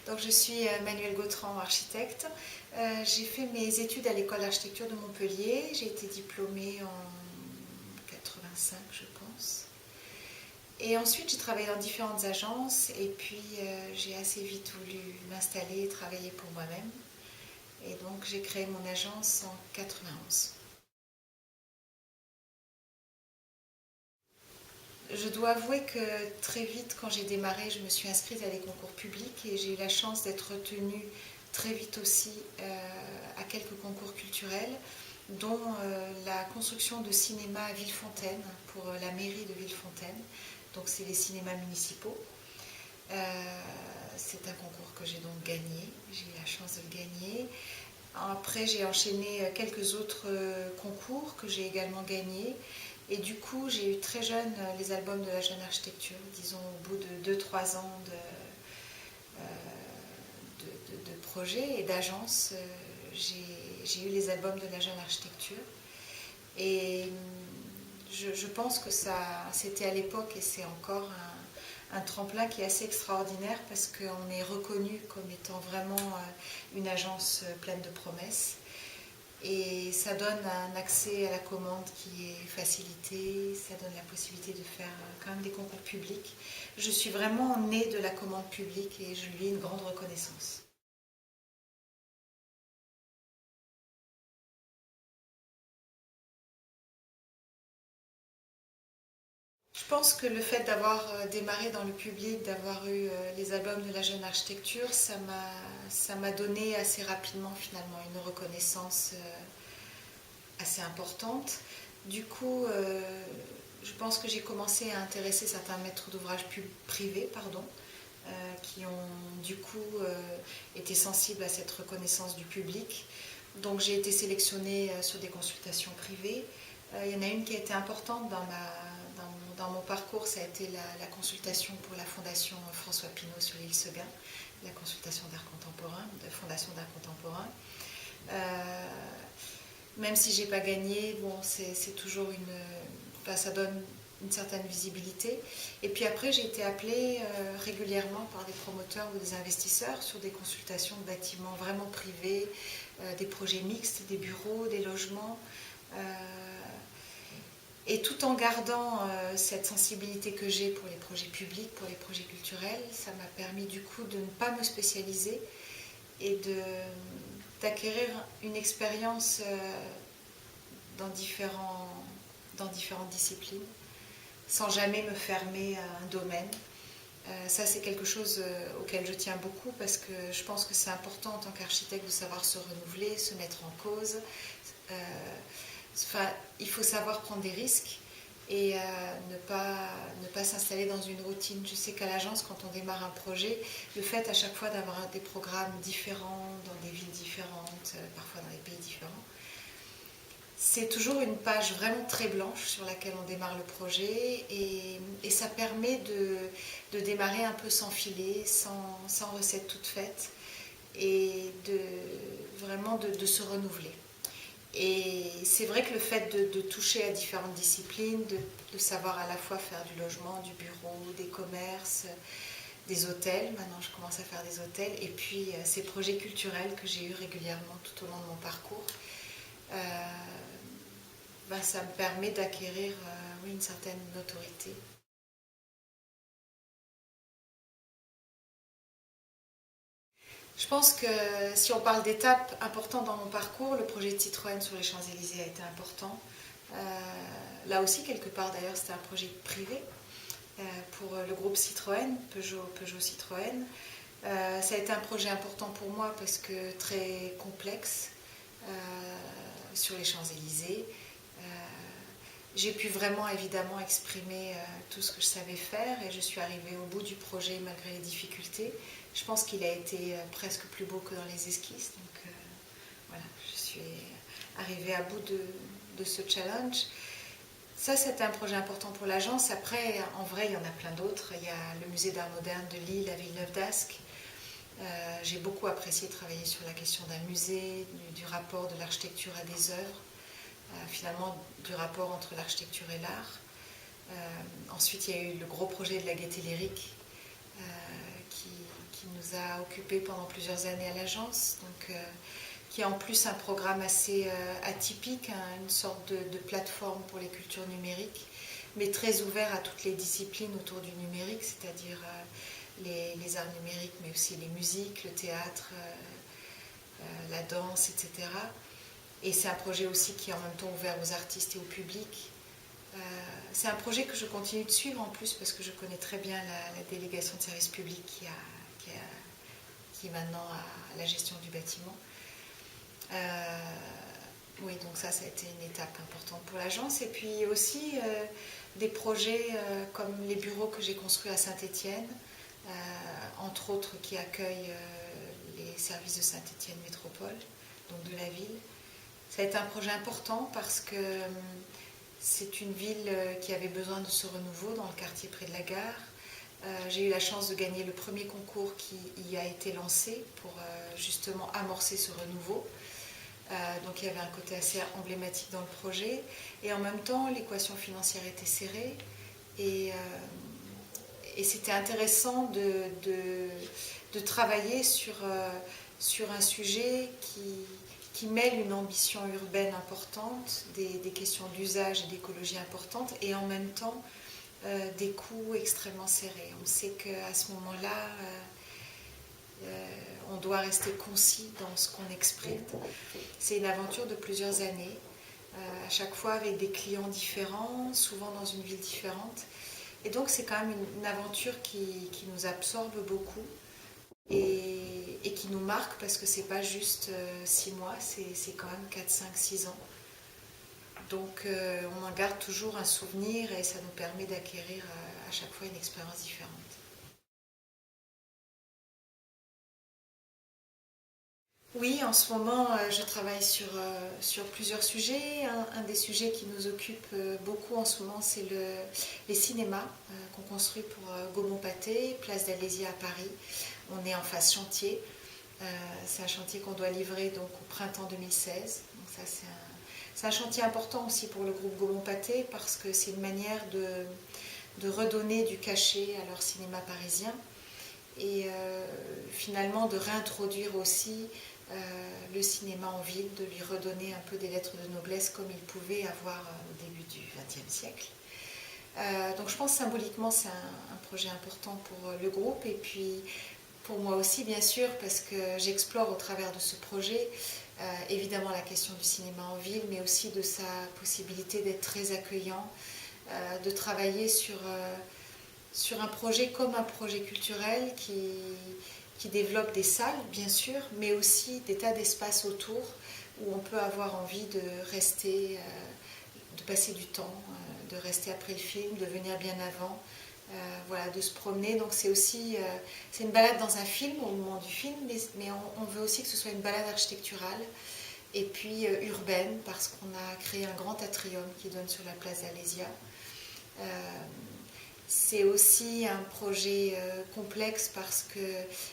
Donc je suis Manuelle Gautran, architecte. J'ai fait mes études à l'école d'architecture de Montpellier. J'ai été diplômée en 85, je pense. Et ensuite, j'ai travaillé dans différentes agences et puis j'ai assez vite voulu m'installer et travailler pour moi-même. Et donc j'ai créé mon agence en 91. Je dois avouer que très vite, quand j'ai démarré, je me suis inscrite à des concours publics et j'ai eu la chance d'être retenue très vite aussi à quelques concours culturels, dont la construction de cinéma à Villefontaine pour la mairie de Villefontaine. Donc c'est les cinémas municipaux. C'est un concours que j'ai donc gagné, j'ai eu la chance de le gagner. Après, j'ai enchaîné quelques autres concours que j'ai également gagnés. Et du coup, j'ai eu très jeune les albums de la jeune architecture. Disons, au bout de 2-3 ans de projet et d'agence, j'ai eu les albums de la jeune architecture. Et je pense que c'était à l'époque et c'est encore un tremplin qui est assez extraordinaire parce qu'on est reconnu comme étant vraiment une agence pleine de promesses. Et ça donne un accès à la commande qui est facilité, ça donne la possibilité de faire quand même des concours publics. Je suis vraiment née de la commande publique et je lui ai une grande reconnaissance. Je pense que le fait d'avoir démarré dans le public, d'avoir eu les albums de la jeune architecture, ça m'a donné assez rapidement finalement une reconnaissance assez importante. Du coup, je pense que j'ai commencé à intéresser certains maîtres d'ouvrage privés, qui ont du coup été sensibles à cette reconnaissance du public. Donc j'ai été sélectionnée sur des consultations privées. Il y en a une qui a été importante dans mon parcours, ça a été la consultation pour la Fondation François Pinault sur l'île Seguin, la consultation d'art contemporain, de Fondation d'art contemporain. Même si j'ai pas gagné, bon, c'est toujours ça donne une certaine visibilité. Et puis après, j'ai été appelée régulièrement par des promoteurs ou des investisseurs sur des consultations de bâtiments vraiment privés, des projets mixtes, des bureaux, des logements. Et tout en gardant cette sensibilité que j'ai pour les projets publics, pour les projets culturels, ça m'a permis du coup de ne pas me spécialiser et d'acquérir une expérience dans différentes disciplines, sans jamais me fermer à un domaine. Ça, c'est quelque chose auquel je tiens beaucoup parce que je pense que c'est important en tant qu'architecte de savoir se renouveler, se mettre en cause. Il faut savoir prendre des risques et ne pas s'installer dans une routine. Je sais qu'à l'agence, quand on démarre un projet, le fait à chaque fois d'avoir des programmes différents, dans des villes différentes, parfois dans des pays différents, c'est toujours une page vraiment très blanche sur laquelle on démarre le projet et ça permet de démarrer un peu sans filet, sans recette toute faite et vraiment de se renouveler. Et c'est vrai que le fait de toucher à différentes disciplines, de savoir à la fois faire du logement, du bureau, des commerces, des hôtels, maintenant je commence à faire des hôtels, et puis ces projets culturels que j'ai eus régulièrement tout au long de mon parcours, ça me permet d'acquérir oui, une certaine notoriété. Je pense que si on parle d'étapes importantes dans mon parcours, le projet de Citroën sur les Champs-Élysées a été important. Là aussi, quelque part d'ailleurs, c'était un projet privé pour le groupe Citroën, Peugeot Citroën. Ça a été un projet important pour moi parce que très complexe sur les Champs-Élysées. J'ai pu vraiment évidemment exprimer tout ce que je savais faire et je suis arrivée au bout du projet malgré les difficultés. Je pense qu'il a été presque plus beau que dans les esquisses. Donc voilà, je suis arrivée à bout de ce challenge. Ça, c'était un projet important pour l'agence. Après, en vrai, il y en a plein d'autres. Il y a le musée d'art moderne de Lille à Villeneuve-d'Ascq. J'ai beaucoup apprécié travailler sur la question d'un musée, du rapport de l'architecture à des œuvres. Finalement du rapport entre l'architecture et l'art. Ensuite, il y a eu le gros projet de la Gaîté Lyrique qui nous nous a occupés pendant plusieurs années à l'agence, donc, qui est en plus un programme assez atypique, hein, une sorte de plateforme pour les cultures numériques, mais très ouvert à toutes les disciplines autour du numérique, c'est-à-dire les arts numériques, mais aussi les musiques, le théâtre, la danse, etc. Et c'est un projet aussi qui est en même temps ouvert aux artistes et au public. C'est un projet que je continue de suivre en plus parce que je connais très bien la délégation de service public qui est maintenant à la gestion du bâtiment. Oui, donc ça a été une étape importante pour l'agence. Et puis aussi des projets comme les bureaux que j'ai construits à Saint-Étienne, entre autres qui accueillent les services de Saint-Étienne Métropole, donc de la ville. Ça a été un projet important parce que c'est une ville qui avait besoin de ce renouveau dans le quartier près de la gare. J'ai eu la chance de gagner le premier concours qui y a été lancé pour justement amorcer ce renouveau. Donc il y avait un côté assez emblématique dans le projet. Et en même temps, l'équation financière était serrée. Et c'était intéressant de travailler sur un sujet qui mêle une ambition urbaine importante, des questions d'usage et d'écologie importantes, et en même temps des coûts extrêmement serrés. On sait qu'à ce moment-là, on doit rester concis dans ce qu'on exprime. C'est une aventure de plusieurs années, à chaque fois avec des clients différents, souvent dans une ville différente. Et donc c'est quand même une aventure qui nous absorbe beaucoup et qui nous marque parce que c'est pas juste 6 mois, c'est quand même 4, 5, 6 ans. Donc on en garde toujours un souvenir et ça nous permet d'acquérir à chaque fois une expérience différente. Oui, en ce moment, je travaille sur plusieurs sujets. Un des sujets qui nous occupe beaucoup en ce moment, c'est les cinémas qu'on construit pour Gaumont-Pâté, place d'Alésia à Paris. On est en phase chantier. C'est un chantier qu'on doit livrer donc, au printemps 2016. Donc ça, c'est un chantier important aussi pour le groupe Gaumont-Pâté parce que c'est une manière de redonner du cachet à leur cinéma parisien et finalement de réintroduire aussi le cinéma en ville, de lui redonner un peu des lettres de noblesse comme il pouvait avoir au début du XXe siècle. Donc je pense symboliquement c'est un projet important pour le groupe et puis pour moi aussi bien sûr parce que j'explore au travers de ce projet évidemment la question du cinéma en ville mais aussi de sa possibilité d'être très accueillant, de travailler sur un projet comme un projet culturel qui développe des salles, bien sûr, mais aussi des tas d'espaces autour où on peut avoir envie de rester, de passer du temps, de rester après le film, de venir bien avant, voilà, de se promener. Donc c'est aussi c'est une balade dans un film au moment du film, mais on veut aussi que ce soit une balade architecturale et puis urbaine parce qu'on a créé un grand atrium qui donne sur la place d'Alésia. C'est aussi un projet complexe parce que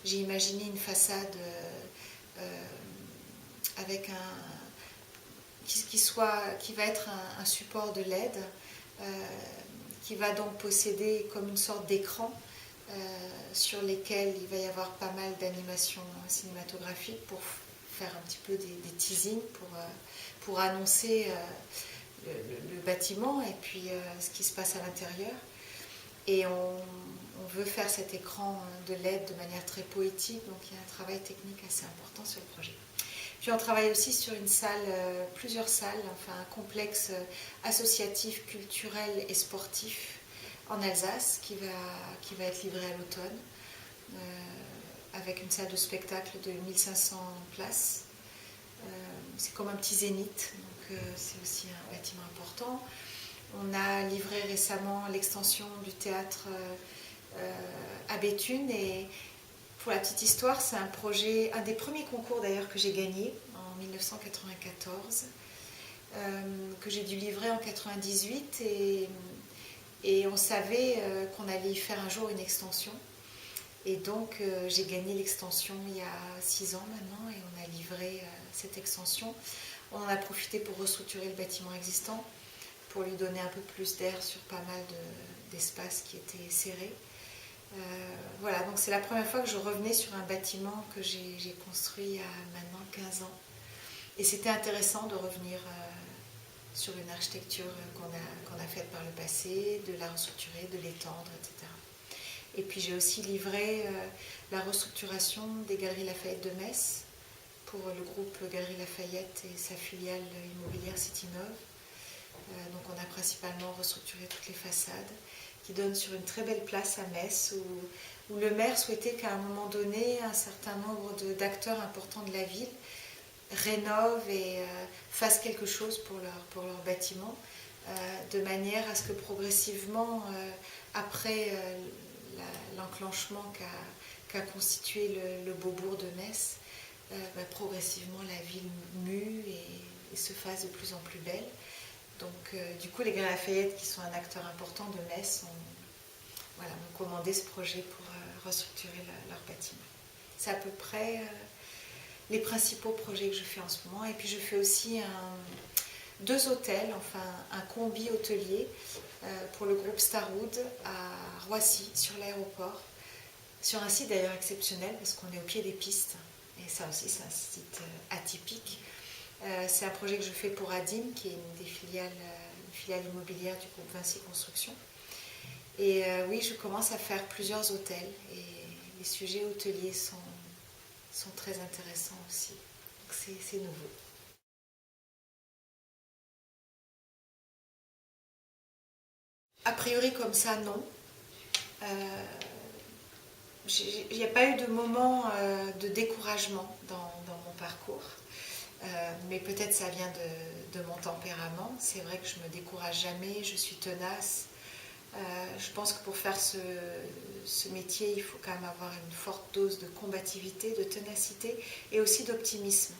j'ai imaginé une façade avec qui va être un support de LED qui va donc posséder comme une sorte d'écran sur lesquels il va y avoir pas mal d'animations cinématographiques pour faire un petit peu des teasings pour annoncer le bâtiment et puis ce qui se passe à l'intérieur. Et on veut faire cet écran de LED de manière très poétique, donc il y a un travail technique assez important sur le projet. Puis on travaille aussi sur une salle, plusieurs salles, enfin un complexe associatif, culturel et sportif en Alsace qui va être livré à l'automne, avec une salle de spectacle de 1500 places. C'est comme un petit zénith, donc c'est aussi un bâtiment important. On a livré récemment l'extension du théâtre à Béthune et pour la petite histoire, c'est un projet, un des premiers concours d'ailleurs que j'ai gagné en 1994, que j'ai dû livrer en 98 et on savait qu'on allait y faire un jour une extension. Et donc j'ai gagné l'extension il y a 6 ans maintenant et on a livré cette extension. On en a profité pour restructurer le bâtiment existant, pour lui donner un peu plus d'air sur pas mal d'espaces qui étaient serrés. Voilà, donc c'est la première fois que je revenais sur un bâtiment que j'ai construit il y a maintenant 15 ans. Et c'était intéressant de revenir sur une architecture qu'on a faite par le passé, de la restructurer, de l'étendre, etc. Et puis j'ai aussi livré la restructuration des Galeries Lafayette de Metz pour le groupe Galeries Lafayette et sa filiale immobilière CityNov. Donc on a principalement restructuré toutes les façades qui donnent sur une très belle place à Metz où le maire souhaitait qu'à un moment donné un certain nombre d'acteurs importants de la ville rénovent et fassent quelque chose pour leur bâtiment, de manière à ce que progressivement, après l'enclenchement qu'a constitué le Beaubourg de Metz, progressivement la ville mue et se fasse de plus en plus belle. Donc du coup les Galeries Lafayette, qui sont un acteur important de Metz, m'ont commandé ce projet pour restructurer leur bâtiment. C'est à peu près les principaux projets que je fais en ce moment. Et puis je fais aussi deux hôtels, enfin un combi hôtelier pour le groupe Starwood à Roissy, sur l'aéroport, sur un site d'ailleurs exceptionnel parce qu'on est au pied des pistes. Et ça aussi, c'est un site atypique. C'est un projet que je fais pour Adim, qui est une filiale immobilière du groupe Vinci Construction. Et oui, je commence à faire plusieurs hôtels et les sujets hôteliers sont très intéressants aussi. Donc c'est nouveau. A priori comme ça, non. Il n'y a pas eu de moment de découragement dans mon parcours. Mais peut-être ça vient de mon tempérament. C'est vrai que je ne me décourage jamais, je suis tenace. Je pense que pour faire ce métier, il faut quand même avoir une forte dose de combativité, de ténacité et aussi d'optimisme.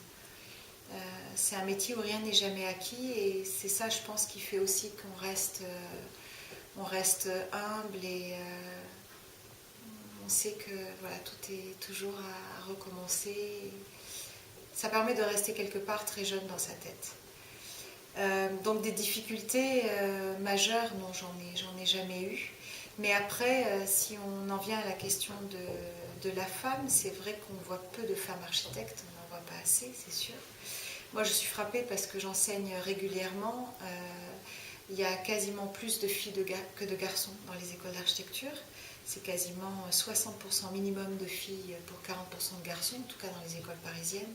C'est un métier où rien n'est jamais acquis et c'est ça, je pense, qui fait aussi qu'on reste humble et on sait que voilà, tout est toujours à recommencer. Ça permet de rester quelque part très jeune dans sa tête. Donc des difficultés majeures, non, j'en ai jamais eu. Mais après, si on en vient à la question de la femme, c'est vrai qu'on voit peu de femmes architectes, on n'en voit pas assez, c'est sûr. Moi, je suis frappée parce que j'enseigne régulièrement. Il y a quasiment plus de filles que de garçons dans les écoles d'architecture. C'est quasiment 60% minimum de filles pour 40% de garçons, en tout cas dans les écoles parisiennes.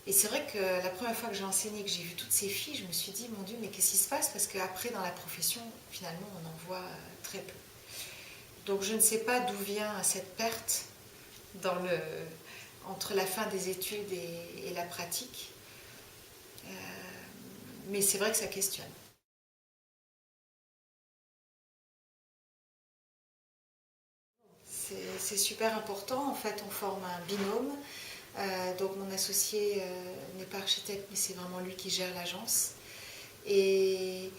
Et c'est vrai que la première fois que j'ai enseigné, que j'ai vu toutes ces filles, je me suis dit, mon Dieu, mais qu'est-ce qui se passe? Parce qu'après, dans la profession, finalement, on en voit très peu. Donc je ne sais pas d'où vient cette perte entre la fin des études et la pratique. Mais c'est vrai que ça questionne. C'est super important. En fait, on forme un binôme. Donc mon associé n'est pas architecte, mais c'est vraiment lui qui gère l'agence. Et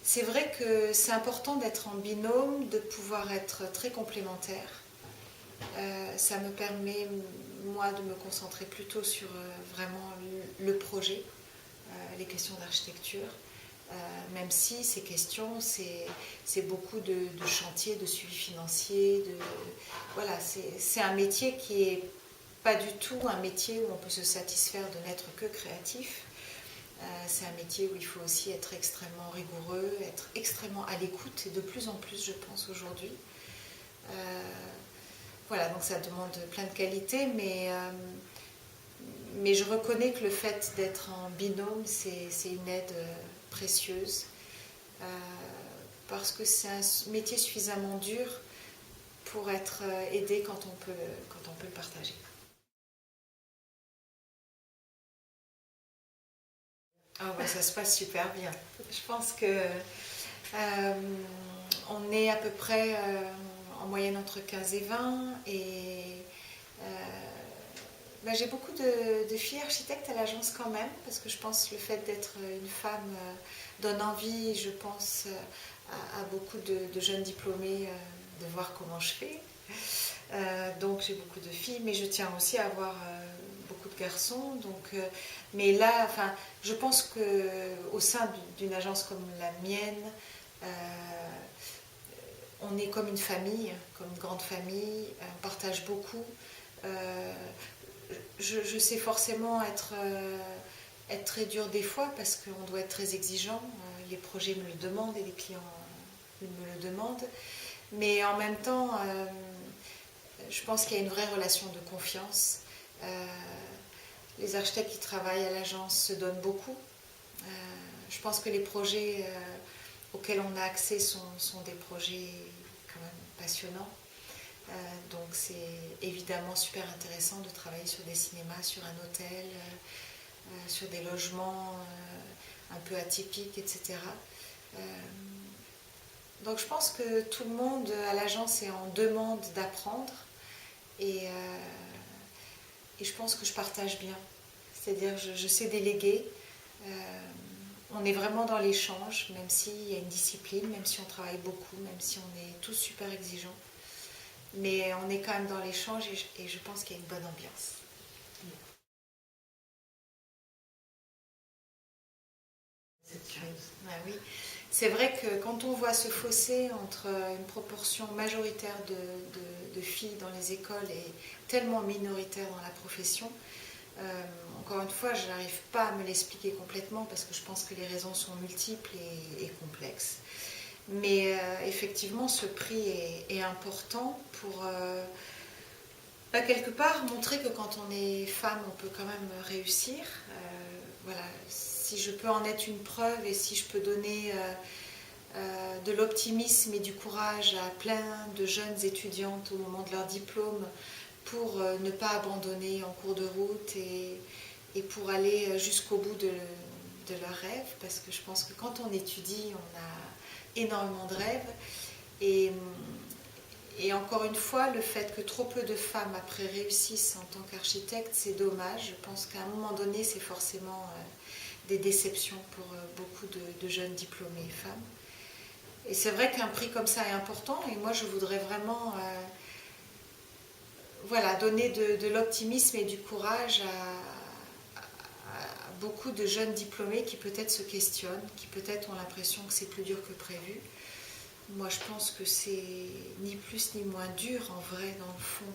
c'est vrai que c'est important d'être en binôme, de pouvoir être très complémentaire. Ça me permet, moi, de me concentrer plutôt sur vraiment le projet, les questions d'architecture. Même si ces questions, c'est beaucoup de chantier, de suivi financier. Voilà, c'est un métier qui est pas du tout un métier où on peut se satisfaire de n'être que créatif. C'est un métier où il faut aussi être extrêmement rigoureux, être extrêmement à l'écoute, et de plus en plus, je pense, aujourd'hui. Voilà, donc ça demande plein de qualités, mais je reconnais que le fait d'être en binôme, c'est une aide précieuse, parce que c'est un métier suffisamment dur pour être aidé quand on peut le partager. Ah ouais, ça se passe super bien. Je pense que on est à peu près en moyenne entre 15 et 20 et j'ai beaucoup de filles architectes à l'agence quand même, parce que je pense que le fait d'être une femme donne envie, je pense, à beaucoup de jeunes diplômés de voir comment je fais. Donc j'ai beaucoup de filles, mais je tiens aussi à avoir beaucoup de garçons. Donc, mais là, enfin, je pense qu'au sein d'une agence comme la mienne, on est comme une famille, comme une grande famille, on partage beaucoup. Je sais forcément être très dur des fois parce qu'on doit être très exigeant. Les projets me le demandent et les clients me le demandent. Mais en même temps, je pense qu'il y a une vraie relation de confiance. Les architectes qui travaillent à l'agence se donnent beaucoup. Je pense que les projets auxquels on a accès sont des projets quand même passionnants. Donc c'est évidemment super intéressant de travailler sur des cinémas, sur un hôtel, sur des logements un peu atypiques, etc. Donc je pense que tout le monde à l'agence est en demande d'apprendre et je pense que je partage bien. C'est-à-dire je sais déléguer. On est vraiment dans l'échange, même s'il y a une discipline, même si on travaille beaucoup, même si on est tous super exigeants. Mais on est quand même dans l'échange et je pense qu'il y a une bonne ambiance. Ah oui. C'est vrai que quand on voit ce fossé entre une proportion majoritaire de filles dans les écoles et tellement minoritaire dans la profession, encore une fois, je n'arrive pas à me l'expliquer complètement parce que je pense que les raisons sont multiples et complexes. Mais effectivement, ce prix est important pour quelque part montrer que quand on est femme, on peut quand même réussir. Voilà, si je peux en être une preuve et si je peux donner de l'optimisme et du courage à plein de jeunes étudiantes au moment de leur diplôme pour ne pas abandonner en cours de route et pour aller jusqu'au bout de leurs rêves, parce que je pense que quand on étudie, on a énormément de rêves. Et encore une fois, le fait que trop peu de femmes après réussissent en tant qu'architectes, c'est dommage. Je pense qu'à un moment donné, c'est forcément des déceptions pour beaucoup de jeunes diplômés femmes. Et c'est vrai qu'un prix comme ça est important et moi je voudrais vraiment donner de l'optimisme et du courage à beaucoup de jeunes diplômés qui peut-être se questionnent, qui peut-être ont l'impression que c'est plus dur que prévu. Moi je pense que c'est ni plus ni moins dur en vrai dans le fond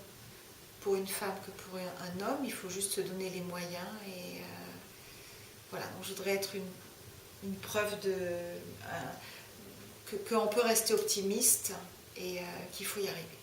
pour une femme que pour un homme. Il faut juste se donner les moyens et voilà, donc je voudrais être une preuve qu'on peut rester optimiste et qu'il faut y arriver.